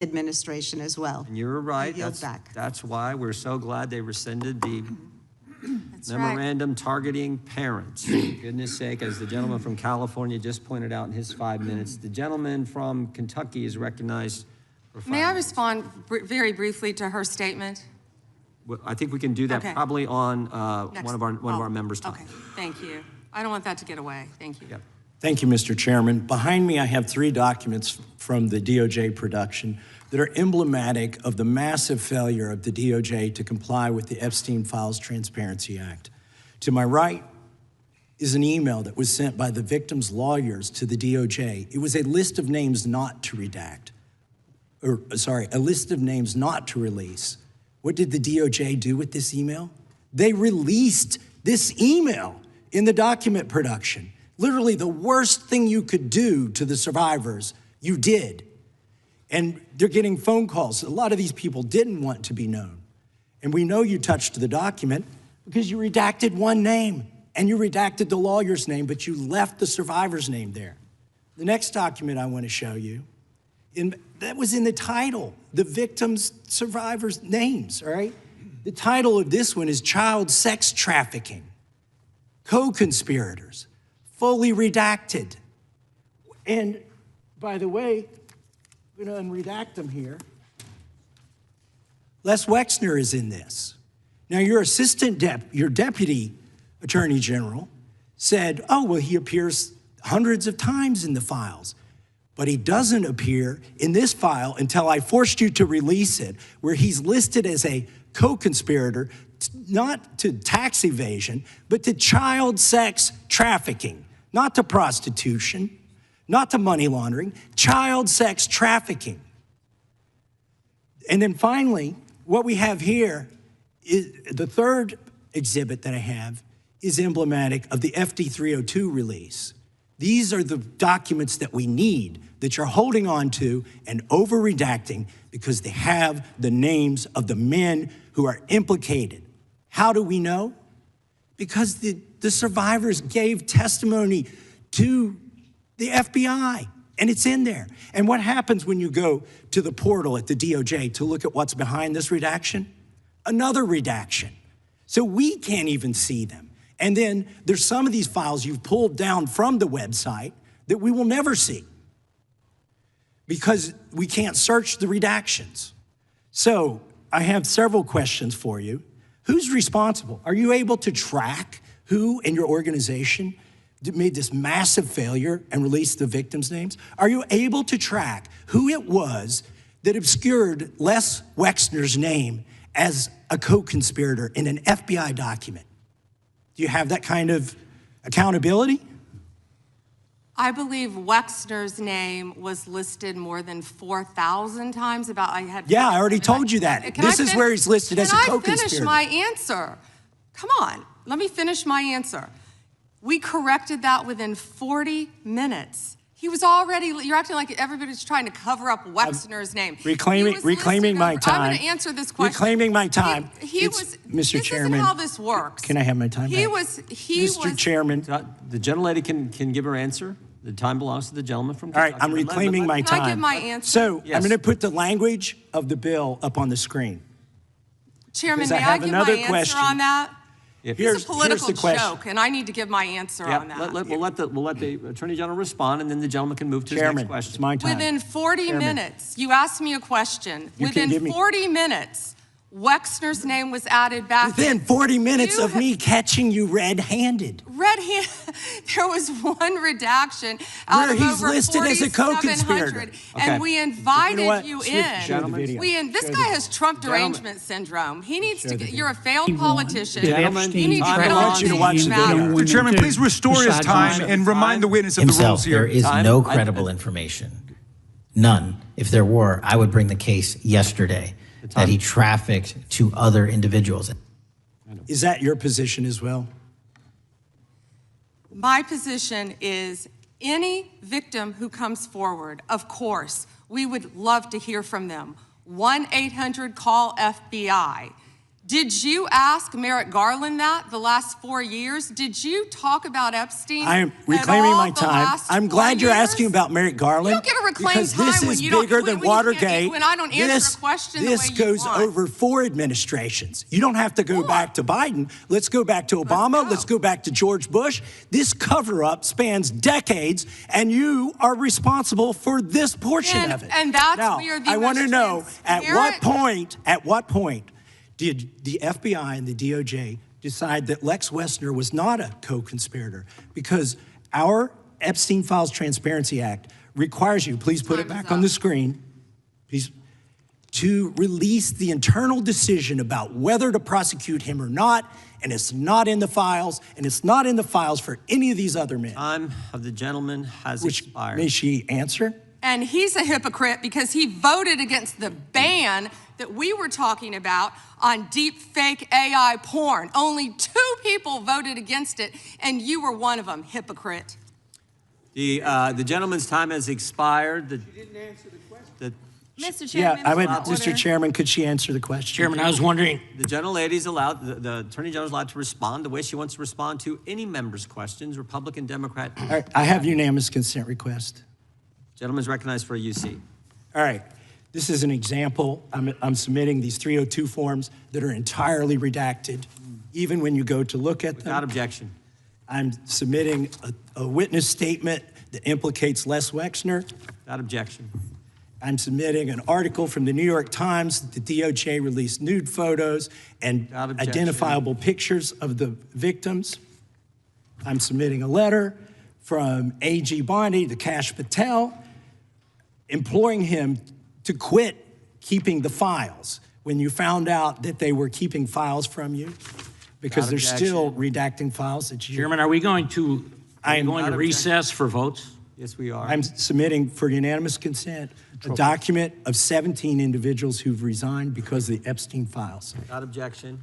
administration as well. And you're right. Back. That's why we're so glad they rescinded the That's memorandum targeting parents. For goodness sake, as the gentleman from California just pointed out in his 5 minutes, the gentleman from Kentucky is recognized for 5 May I minutes. respond very briefly to her statement? Well, I think we can do that probably on one of our members' time. Okay, thank you. I don't want that to get away. Thank you. Yep. Thank you, Mr. Chairman. Behind me, I have 3 documents from the DOJ production that are emblematic of the massive failure of the DOJ to comply with the Epstein Files Transparency Act. To my right is an email that was sent by the victim's lawyers to the DOJ. It was a list of names not to redact, or sorry, a list of names not to release. What did the DOJ do with this email? They released this email in the document production. Literally the worst thing you could do to the survivors, you did. And they're getting phone calls. A lot of these people didn't want to be known. And we know you touched the document because you redacted one name and you redacted the lawyer's name, but you left the survivor's name there. The next document I want to show you, that was in the title, the victims' survivors' names, all right? The title of this one is Child Sex Trafficking, Co-Conspirators, fully redacted. And by the way, I'm gonna unredact them here. Les Wexner is in this. Now your your deputy attorney general said, oh, well, he appears hundreds of times in the files, but he doesn't appear in this file until I forced you to release it, where he's listed as a co-conspirator, not to tax evasion, but to child sex trafficking. Not to prostitution, not to money laundering, child sex trafficking. And then finally, what we have here is the third exhibit that I have is emblematic of the FD 302 release. These are the documents that we need that you're holding on to and over-redacting because they have the names of the men who are implicated. How do we know? Because the survivors gave testimony to the FBI, and it's in there. And what happens when you go to the portal at the DOJ to look at what's behind this redaction? Another redaction. So we can't even see them. And then there's some of these files you've pulled down from the website that we will never see because we can't search the redactions. So I have several questions for you. Who's responsible? Are you able to track who in your organization made this massive failure and released the victims' names? Are you able to track who it was that obscured Les Wexner's name as a co-conspirator in an FBI document? Do you have that kind of accountability? I believe Wexner's name was listed more than 4,000 times. Yeah, I already told you that. This is where he's listed as a co-conspirator. Can I finish my answer? Come on, let me finish my answer. We corrected that within 40 minutes. He was already, you're acting like everybody's trying to cover up Wexner's name. Reclaiming my time. I'm gonna answer this question. Reclaiming my time. Mr. Chairman. This is how this works. Can I have my time back? Mr. Chairman. The gentlelady can give her answer. The time belongs to the gentleman from All Kentucky. right, I'm reclaiming my time. Can I give my answer? So yes. I'm gonna put the language of the bill up on the screen. Chairman, may I give my answer on that? It's a political joke, and I need to give my answer on that. We'll let the Attorney General respond, and then the gentleman can move to his next question. It's my time. Within 40 minutes, you asked me a question. Within 40 minutes, Wexner's name was added back. Within 40 minutes of me catching you red-handed. There was one redaction out where of he's over listed as a co-conspirator. And we invited you in. This guy has Trump derangement syndrome. He needs to get, you're a failed politician. You need to get on these matters. Mr. Chairman, please restore his time and remind the witness of the rules here. There is no credible information. None. If there were, I would bring the case yesterday that he trafficked to other individuals. Is that your position as well? My position is any victim who comes forward, of course, we would love to hear from them. 1-800-CALL-FBI. Did you ask Merrick Garland that the last 4 years? Did you talk about Epstein? I am reclaiming my the time. last I'm 4 glad you're years? asking about Merrick Garland. You don't get to reclaim because time this when is you don't- bigger when than you can't- Watergate. when I don't answer a question the way you goes want. over 4 administrations. You don't have to go 4. back to Biden. Let's go back to Obama. Let's go back to George Bush. This cover-up spans decades, and you are responsible for this portion of it. And that's now, where the I want to most know at transparent- what point did the FBI and the DOJ decide that Lex Wessner was not a co-conspirator? Because our Epstein Files Transparency Act requires you, please put it back on the screen, please, to release the internal decision about whether to prosecute him or not, and it's not in the files, and it's not in the files for any of these other men. Time of the gentleman has expired. May she answer? And he's a hypocrite because he voted against the ban that we were talking about on deep fake AI porn. Only 2 people voted against it, and you were one of them, hypocrite. The gentleman's time has expired. You didn't answer the question. Mr. Chairman, Yeah, I would, order. Mr. Chairman, could she answer the question? Chairman, I was wondering, The gentlelady's allowed, the Attorney General's allowed to respond the way she wants to respond to any member's questions, Republican, Democrat. All right, I have unanimous consent request. Gentleman's recognized for a UC. All right, this is an example. I'm submitting these 302 forms that are entirely redacted, even when you go to look at them. Without objection. I'm submitting a witness statement that implicates Les Wexner. Without objection. I'm submitting an article from the New York Times that the DOJ released nude photos and Without objection. identifiable pictures of the victims. I'm submitting a letter from AG Bondi to Kash Patel, imploring him to quit keeping the files when you found out that they were keeping files from you, because they're Without still redacting files that you. Chairman, are we going to Without recess for votes? Yes, we are. I'm submitting for unanimous consent a document of 17 individuals who've resigned because of the Epstein files. Without objection.